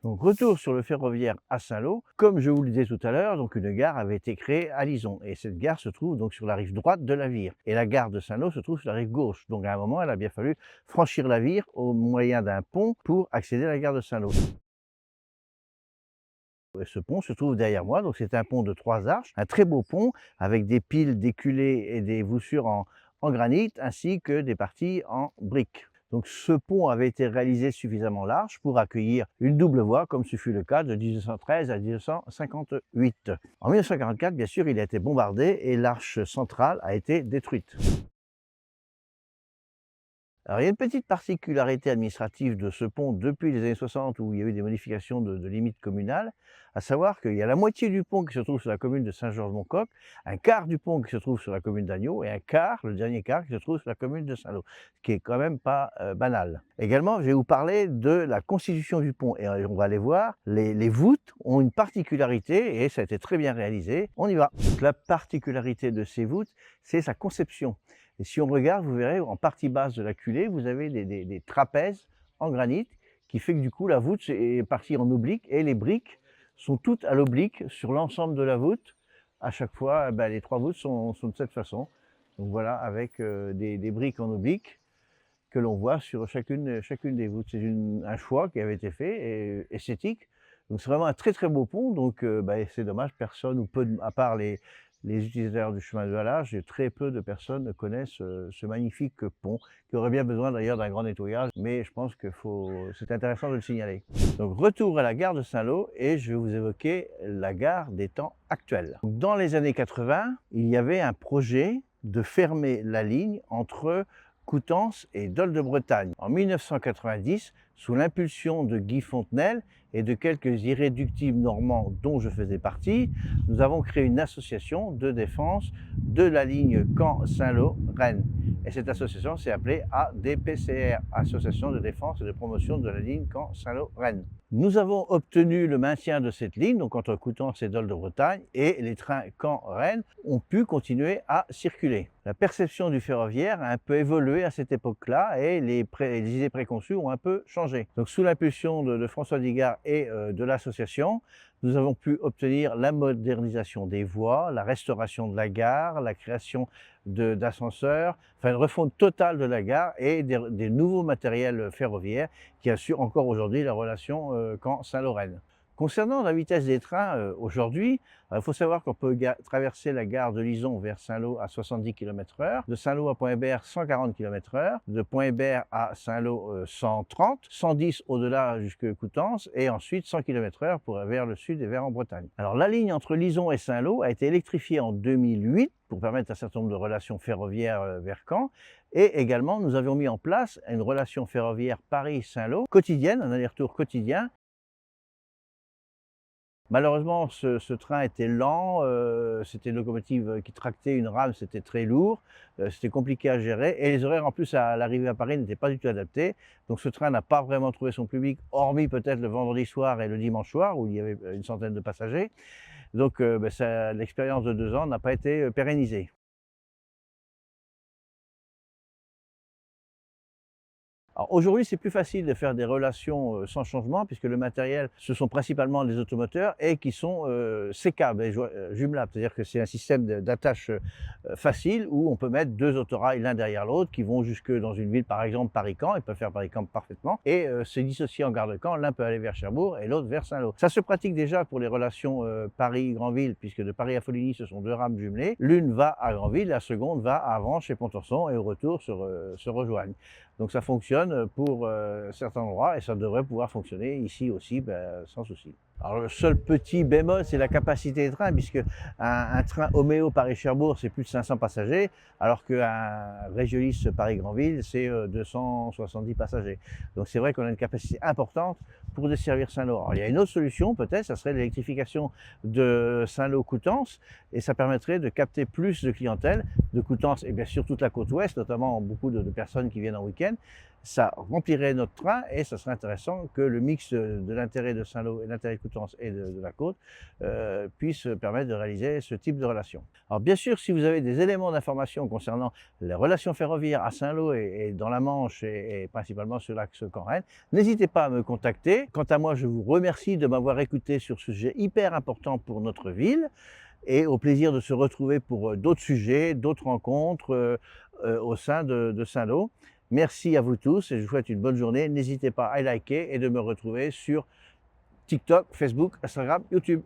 Donc retour sur le ferroviaire à Saint-Lô. Comme je vous le disais tout à l'heure, donc une gare avait été créée à Lison et cette gare se trouve donc sur la rive droite de la Vire. Et la gare de Saint-Lô se trouve sur la rive gauche. Donc à un moment, il a bien fallu franchir la Vire au moyen d'un pont pour accéder à la gare de Saint-Lô. Et ce pont se trouve derrière moi, donc c'est un pont de 3 arches, un très beau pont avec des piles, des culées et des voussures en granit ainsi que des parties en briques. Donc ce pont avait été réalisé suffisamment large pour accueillir une double voie, comme ce fut le cas de 1913 à 1958. En 1944, bien sûr, il a été bombardé et l'arche centrale a été détruite. Alors, il y a une petite particularité administrative de ce pont depuis les années 60 où il y a eu des modifications de limites communales, à savoir qu'il y a la moitié du pont qui se trouve sur la commune de Saint-Georges-Mont-Coq, un quart du pont qui se trouve sur la commune d'Agneaux et un quart, le dernier quart, qui se trouve sur la commune de Saint-Lô, ce qui est quand même pas banal. Également, je vais vous parler de la constitution du pont et on va aller voir, les voûtes ont une particularité et ça a été très bien réalisé. On y va. Donc, la particularité de ces voûtes, c'est sa conception. Et si on regarde, vous verrez, en partie basse de la culée, vous avez des trapèzes en granit qui fait que du coup, la voûte est partie en oblique et les briques sont toutes à l'oblique sur l'ensemble de la voûte. À chaque fois, les 3 voûtes sont de cette façon. Donc voilà, avec des briques en oblique que l'on voit sur chacune des voûtes. C'est un choix qui avait été fait, et esthétique. Donc c'est vraiment un très très beau pont, donc c'est dommage, personne ou peu, à part les utilisateurs du chemin de halage, et très peu de personnes connaissent ce magnifique pont, qui aurait bien besoin d'ailleurs d'un grand nettoyage, mais je pense que c'est intéressant de le signaler. Donc retour à la gare de Saint-Lô, et je vais vous évoquer la gare des temps actuels. Dans les années 80, il y avait un projet de fermer la ligne entre Coutances et Dol de Bretagne. En 1990, sous l'impulsion de Guy Fontenelle et de quelques irréductibles normands dont je faisais partie, nous avons créé une association de défense de la ligne Caen-Saint-Lô-Rennes. Et cette association s'est appelée ADPCR, Association de défense et de promotion de la ligne Caen-Saint-Lô-Rennes. Nous avons obtenu le maintien de cette ligne, donc entre Coutances et Dol de Bretagne, et les trains Caen-Rennes ont pu continuer à circuler. La perception du ferroviaire a un peu évolué à cette époque-là et les idées préconçues ont un peu changé. Donc sous l'impulsion de François Digard et de l'association, nous avons pu obtenir la modernisation des voies, la restauration de la gare, la création d'ascenseurs, enfin une refonte totale de la gare et des nouveaux matériels ferroviaires qui assurent encore aujourd'hui la relation Caen-Saint-Lô-Rennes. Concernant la vitesse des trains aujourd'hui, il faut savoir qu'on peut traverser la gare de Lison vers Saint-Lô à 70 km/h, de Saint-Lô à Pont-Hébert 140 km/h, de Pont-Hébert à Saint-Lô 130, 110 au-delà jusque Coutances et ensuite 100 km/h pour vers le sud et vers en Bretagne. Alors la ligne entre Lison et Saint-Lô a été électrifiée en 2008 pour permettre un certain nombre de relations ferroviaires vers Caen. Et également, nous avions mis en place une relation ferroviaire Paris-Saint-Lô quotidienne, un aller-retour quotidien. Malheureusement, ce train était lent, c'était une locomotive qui tractait une rame, c'était très lourd, c'était compliqué à gérer et les horaires en plus à l'arrivée à Paris n'étaient pas du tout adaptés. Donc ce train n'a pas vraiment trouvé son public, hormis peut-être le vendredi soir et le dimanche soir où il y avait une centaine de passagers. Donc l'expérience de 2 ans n'a pas été pérennisée. Alors aujourd'hui, c'est plus facile de faire des relations sans changement puisque le matériel, ce sont principalement des automoteurs et qui sont sécables et jumelables. C'est-à-dire que c'est un système d'attache facile où on peut mettre 2 autorails l'un derrière l'autre qui vont jusque dans une ville, par exemple Paris-Caen, ils peuvent faire Paris-Caen parfaitement, et se dissocier en gare de Caen, l'un peut aller vers Cherbourg et l'autre vers Saint-Lô. Ça se pratique déjà pour les relations Paris-Granville, puisque de Paris à Foligny, ce sont 2 rames jumelées. L'une va à Granville, la seconde va à Avranches et Pontorson et au retour se rejoignent. Donc ça fonctionne pour certains endroits et ça devrait pouvoir fonctionner ici aussi sans souci. Alors le seul petit bémol, c'est la capacité des trains, puisque un train Homéo Paris-Cherbourg, c'est plus de 500 passagers, alors qu'un Régiolis Paris-Granville, c'est 270 passagers. Donc c'est vrai qu'on a une capacité importante pour desservir Saint-Lô. Alors il y a une autre solution peut-être, ça serait l'électrification de Saint-Lô-Coutances, et ça permettrait de capter plus de clientèle de Coutances et bien sûr toute la côte ouest, notamment beaucoup de personnes qui viennent en week-end. ça remplirait notre train et ça serait intéressant que le mix de l'intérêt de Saint-Lô et l'intérêt de Coutances et de la côte puisse permettre de réaliser ce type de relation. Alors bien sûr, si vous avez des éléments d'information concernant les relations ferroviaires à Saint-Lô et dans la Manche et principalement sur l'axe Caen-Rennes, n'hésitez pas à me contacter. Quant à moi, je vous remercie de m'avoir écouté sur ce sujet hyper important pour notre ville et au plaisir de se retrouver pour d'autres sujets, d'autres rencontres au sein de Saint-Lô. Merci à vous tous et je vous souhaite une bonne journée. N'hésitez pas à liker et de me retrouver sur TikTok, Facebook, Instagram, YouTube.